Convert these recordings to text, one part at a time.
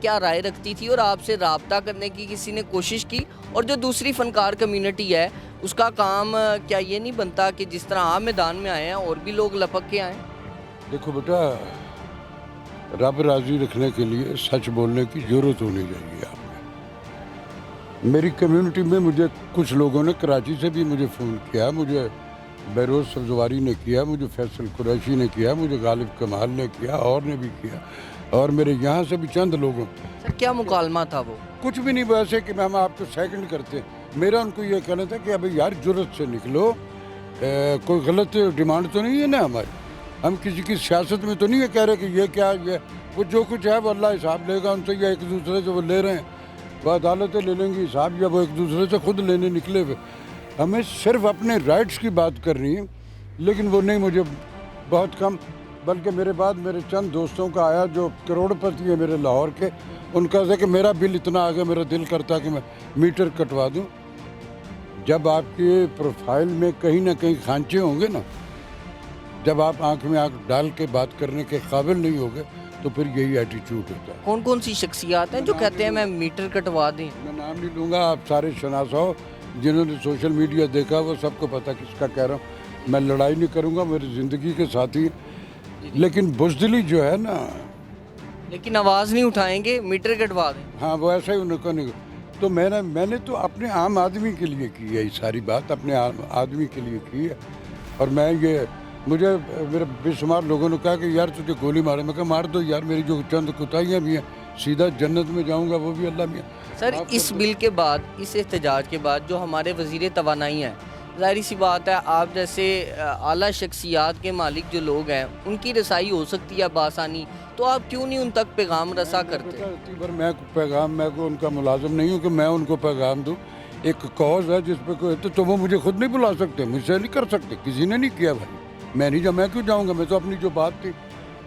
کیا رائے رکھتی تھی اور آپ سے رابطہ کرنے کی کسی نے کوشش کی؟ اور جو دوسری فنکار کمیونٹی ہے اس کا کام کیا یہ نہیں بنتا کہ جس طرح آپ میدان میں آئے ہیں اور بھی لوگ لپک کے آئیں؟ دیکھو بیٹا، رب راضی رکھنے کے لیے سچ بولنے کی ضرورت ہونی چاہیے آپ میں۔ میری کمیونٹی میں مجھے کچھ لوگوں نے کراچی سے بھی مجھے فون کیا، مجھے بیروز سبزواری نے کیا، مجھے فیصل قریشی نے کیا، مجھے غالب کمال نے کیا، اور نے بھی کیا، اور میرے یہاں سے بھی چند لوگوں۔ سر کیا مکالمہ تھا وہ؟ کچھ بھی نہیں، ویسے کہ ہم آپ کو سیکنڈ کرتے ہیں۔ میرا ان کو یہ کہنا تھا کہ ابھی یار جرت سے نکلو، کوئی غلط ڈیمانڈ تو نہیں ہے نا ہماری، ہم کسی کی سیاست میں تو نہیں ہے کہہ رہے کہ یہ کیا یہ وہ جو کچھ ہے وہ اللہ حساب لے گا ان سے، یا ایک دوسرے سے وہ لے رہے ہیں وہ عدالتیں لے لیں گی حساب، یا وہ ایک دوسرے سے خود لینے نکلے ہوئے۔ ہمیں صرف اپنے رائٹس کی بات کرنی ہے، لیکن وہ نہیں، مجھے بہت کم، بلکہ میرے بعد میرے چند دوستوں کا آیا جو کروڑ پتی ہیں میرے لاہور کے، ان کا تھا کہ میرا بل اتنا آ گیا، میرا دل کرتا کہ میں میٹر کٹوا دوں۔ جب آپ کے پروفائل میں کہیں نہ کہیں کھانچے ہوں گے نا، جب آپ آنکھ میں آنکھ ڈال کے بات کرنے کے قابل نہیں ہوگے تو پھر یہی ایٹیچیوڈ ہوتا ہے۔ کون کون سی شخصیات ہیں جو کہتے ہیں میں میٹر کٹوا دیں؟ میں نام نہیں لوں گا، آپ سارے شناس ہو، جنہوں نے سوشل میڈیا دیکھا وہ سب کو پتہ کس کا کہہ رہا ہوں۔ میں لڑائی نہیں کروں گا، میری زندگی کے ساتھی ہیں، لیکن بزدلی جو ہے نا، لیکن آواز نہیں اٹھائیں گے، میٹر کٹوا دیں۔ ہاں وہ ایسا ہی انہوں کو نہیں، تو میں نے تو اپنے عام آدمی کے لیے کی ہے یہ ساری بات، اپنے عام آدمی کے لیے کی ہے۔ اور میں یہ مجھے میرے بے شمار لوگوں نے کہا کہ یار تجھے گولی مارے، میں کہا مار دو یار، میری جو چند کوتاہیاں بھی ہیں سیدھا جنت میں جاؤں گا، وہ بھی اللہ میاں۔ سر اس بل کے بعد، اس احتجاج کے بعد جو ہمارے وزیر توانائی ہیں، ظاہری سی بات ہے آپ جیسے اعلیٰ شخصیات کے مالک جو لوگ ہیں ان کی رسائی ہو سکتی ہے بآسانی، تو آپ کیوں نہیں ان تک پیغام رساں کرتے؟ میں پیغام، میں کو ان کا ملازم نہیں ہوں کہ میں ان کو پیغام دوں۔ ایک کاز ہے جس پہ کوئی تو وہ مجھے خود نہیں بلا سکتے، مجھ سے نہیں کر سکتے، کسی نے نہیں کیا بھائی، میں نہیں میں کیوں جاؤں گا؟ میں تو اپنی جو بات تھی،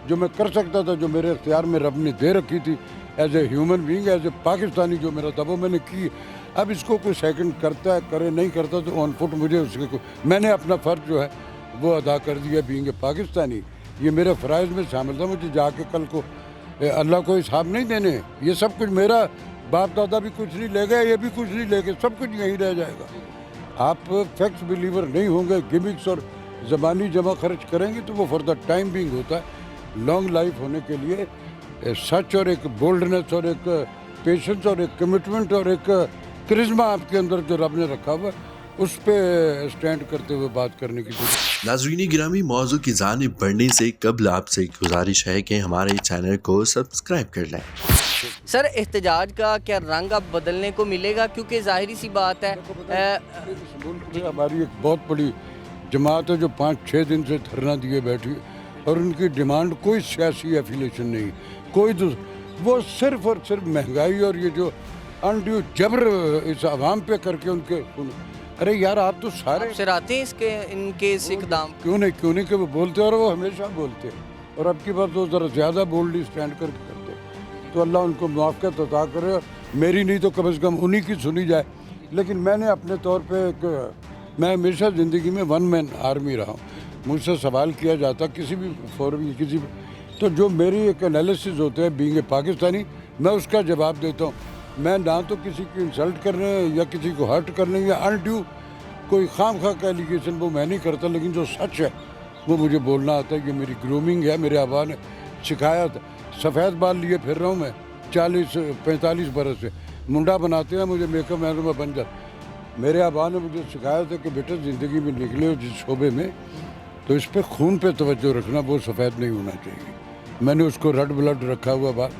جو میں کر سکتا تھا، جو میرے اختیار میں رب نے دے رکھی تھی as a human being, as a Pakistani, جو میرا تھا وہ میں نے کی۔ اب اس کو کوئی سیکنڈ کرتا ہے کرے نہیں کرتا تو آن فٹ مجھے اس کے میں نے اپنا فرض جو ہے وہ ادا کر دیا بینگ اے پاکستانی، یہ میرے فرائض میں شامل تھا۔ مجھے جا کے کل کو اللہ کو حساب نہیں دینے، یہ سب کچھ میرا باپ دادا بھی کچھ نہیں لے گئے، یہ بھی کچھ نہیں لے گئے، سب کچھ یہیں رہ جائے گا۔ آپ فیکٹس بلیور نہیں ہوں گے، گمکس اور زبانی جمع خرچ کریں گے تو وہ فار دا ٹائم بینگ ہوتا ہے۔ لانگ لائف ہونے کے لیے سچ اور ایک بولڈنس اور ایک پیشنس اور ایک کمٹمنٹ اور ایک کرزما آپ کے اندر جو رب نے رکھا ہوا ہے، اس پہ سٹینڈ کرتے ہوئے بات کرنے کی ضرورت۔ ناظرین گرامی، موضوع کی جانب بڑھنے سے قبل آپ سے گزارش ہے کہ ہمارے چینل کو سبسکرائب کر لیں۔ سر احتجاج کا کیا رنگ اب بدلنے کو ملے گا؟ کیونکہ ظاہری سی بات ہے ہماری ایک بہت بڑی جماعت ہے جو 5-6 دن سے دھرنا دیے بیٹھی، اور ان کی ڈیمانڈ کوئی سیاسی ایفیلیشن نہیں، کوئی وہ صرف اور صرف مہنگائی اور یہ جو انڈیو جبر اس عوام پہ کر کے ان کے، ارے یار آپ تو سارے سر آتے ہیں ان کے اس اقدام کیوں نہیں کہ وہ بولتے، اور وہ ہمیشہ بولتے، اور اب کی بات وہ ذرا زیادہ بولڈلی سٹینڈ کر کے کرتے، تو اللہ ان کو موافقت عطا کرے، میری نہیں تو کم از کم انہی کی سنی جائے۔ لیکن میں نے اپنے طور پہ میں ہمیشہ زندگی میں ون مین آرمی رہا ہوں، مجھ سے سوال کیا جاتا کسی بھی فورم کسی بھی، تو جو میری ایک انالیسز ہوتے ہیں بینگ اے پاکستانی، میں اس کا جواب دیتا ہوں۔ میں نہ تو کسی کی انسلٹ کرنے یا کسی کو ہرٹ کرنے یا انڈیو کوئی خام خواہ کا ایلیگیشن وہ میں نہیں کرتا، لیکن جو سچ ہے وہ مجھے بولنا آتا ہے۔ یہ میری گرومنگ ہے، میرے آبا نے سکھایا تھا۔ سفید بال لیے پھر رہا ہوں میں 40-45 برس سے، منڈا بناتے ہیں مجھے میک اپ مین میں بن جاتا۔ میرے آبا نے مجھے سکھایا تھا کہ بیٹا زندگی میں نکلے ہو جس شعبے میں تو اس پہ خون پہ توجہ رکھنا، وہ سفید نہیں ہونا چاہیے۔ میں نے اس کو ریڈ بلڈ رکھا ہوا، بات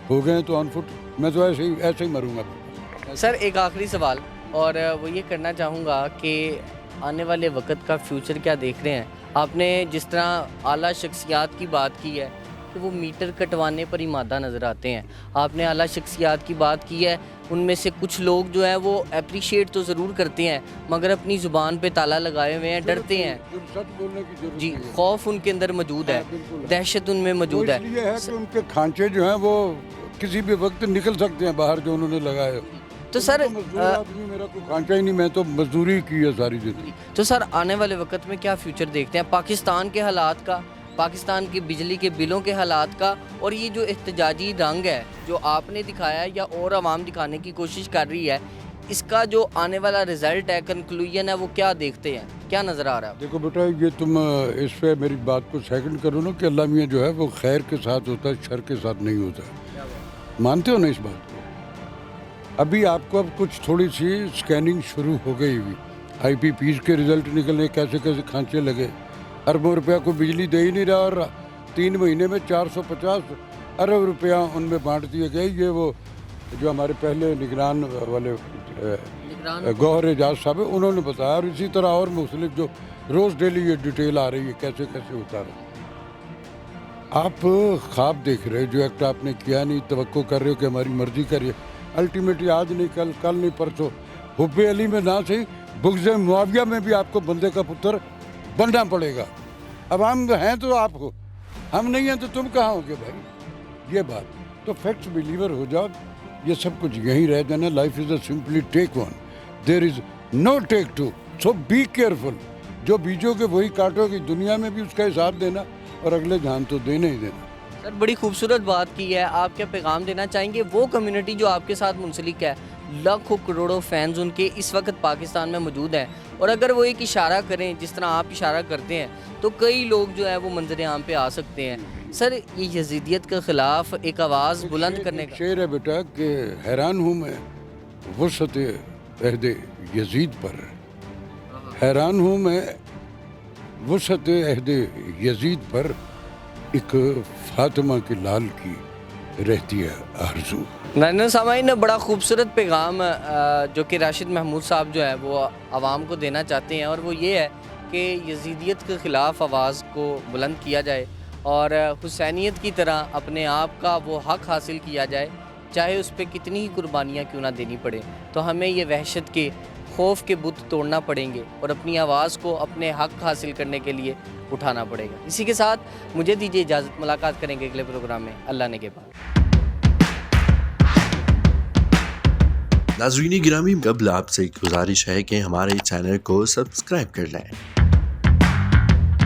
ہو گئے تو آن فٹ، میں تو ایسے ہی مروں گا۔ سر ایک آخری سوال، اور وہ یہ کرنا چاہوں گا کہ آنے والے وقت کا فیوچر کیا دیکھ رہے ہیں؟ آپ نے جس طرح اعلیٰ شخصیات کی بات کی ہے کہ وہ میٹر کٹوانے پر ہی مادہ نظر آتے ہیں، آپ نے اعلیٰ شخصیات کی بات کی ہے، ان میں سے کچھ لوگ جو ہیں وہ اپریشیٹ تو ضرور کرتے ہیں مگر اپنی زبان پہ تالا لگائے ہوئے ہیں، ڈرتے ہیں، سچ بولنے کی ضرورت جی، خوف ان کے اندر موجود ہے، دہشت ان میں موجود ہے۔ اس لیے ہے کہ ان کے کھانچے جو ہیں وہ کسی بھی وقت نکل سکتے ہیں باہر جو انہوں نے لگائے۔ تو سر مزدور آدمی، میرا کوئی کھانچا ہی نہیں، میں تو مزدوری کی ہے ساری زندگی۔ تو سر آنے والے وقت میں کیا فیوچر دیکھتے ہیں پاکستان کے حالات کا؟ پاکستان کی بجلی کے بلوں کے حالات کا، اور یہ جو احتجاجی رنگ ہے جو آپ نے دکھایا یا اور عوام دکھانے کی کوشش کر رہی ہے، اس کا جو آنے والا رزلٹ ہے، کنکلوژن ہے، وہ کیا دیکھتے ہیں، کیا نظر آ رہا ہے؟ دیکھو بیٹا، یہ تم اس پہ میری بات کو سیکنڈ کرو نا کہ اللہ میاں جو ہے وہ خیر کے ساتھ ہوتا ہے، شر کے ساتھ نہیں ہوتا. مانتے ہو نا اس بات کو؟ ابھی آپ کو اب کچھ تھوڑی سی سکیننگ شروع ہو گئی ہوئی، آئی پی پیز کے رزلٹ نکلنے، کیسے کیسے کھانچے لگے. اربوں روپیہ کو بجلی دے ہی نہیں رہا، اور 3 مہینے میں 450 ارب روپیہ ان میں بانٹ دیے گئے. یہ وہ جو ہمارے پہلے نگران والے گوہر اعجاز صاحب ہیں، انہوں نے بتایا. اور اسی طرح اور مختلف جو روز ڈیلی یہ ڈیٹیل آ رہی ہے کیسے کیسے ہوتا رہا. آپ خواب دیکھ رہے جو ایکٹ آپ نے کیا نہیں، توقع کر رہے ہو کہ ہماری مرضی کریے. الٹیمیٹلی آج نہیں کل نہیں پرسوں حب علی میں نہ صحیح بغض معاویہ میں بھی آپ کو بندے کا پتر بننا پڑے گا. اب ہم ہیں تو آپ ہو، ہم نہیں ہیں تو تم کہاں ہو گے بھائی. یہ بات تو فیکٹس بلیور ہو جاؤ. یہ سب کچھ یہیں رہ جانا. Life is a simply take one, there is no take two. So be careful. جو بیجو کے وہی کاٹو گی. دنیا میں بھی اس کا حساب دینا اور اگلے جہان تو دینا ہی دینا. سر بڑی خوبصورت بات کی ہے. آپ کیا پیغام دینا چاہیں گے وہ کمیونٹی جو آپ کے ساتھ منسلک ہے؟ لاکھوں کروڑوں فینز ان کے اس وقت پاکستان میں موجود ہیں، اور اگر وہ ایک اشارہ کریں جس طرح آپ اشارہ کرتے ہیں تو کئی لوگ جو ہے وہ منظر عام پہ آ سکتے ہیں. سر یہ یزیدیت کے خلاف ایک آواز بلند کرنے کا شعر ہے بیٹا کہ حیران ہوں میں وسعت عہد یزید پر. حیران ہوں میں وسعت عہد یزید پر، ایک فاطمہ کے لال کی رہتی ہے آرزو. ناظرین سامعین، بڑا خوبصورت پیغام جو کہ راشد محمود صاحب جو ہے وہ عوام کو دینا چاہتے ہیں، اور وہ یہ ہے کہ یزیدیت کے خلاف آواز کو بلند کیا جائے اور حسینیت کی طرح اپنے آپ کا وہ حق حاصل کیا جائے، چاہے اس پہ کتنی ہی قربانیاں کیوں نہ دینی پڑے. تو ہمیں یہ وحشت کے، خوف کے بت توڑنا پڑیں گے اور اپنی آواز کو اپنے حق حاصل کرنے کے لیے اٹھانا پڑے گا. اسی کے ساتھ مجھے دیجیے اجازت. ملاقات کریں گے اگلے پروگرام میں اللہ نے کے بعد. ناظرین گرامی، قبل آپ سے ایک گزارش ہے کہ ہمارے چینل کو سبسکرائب کر لیں.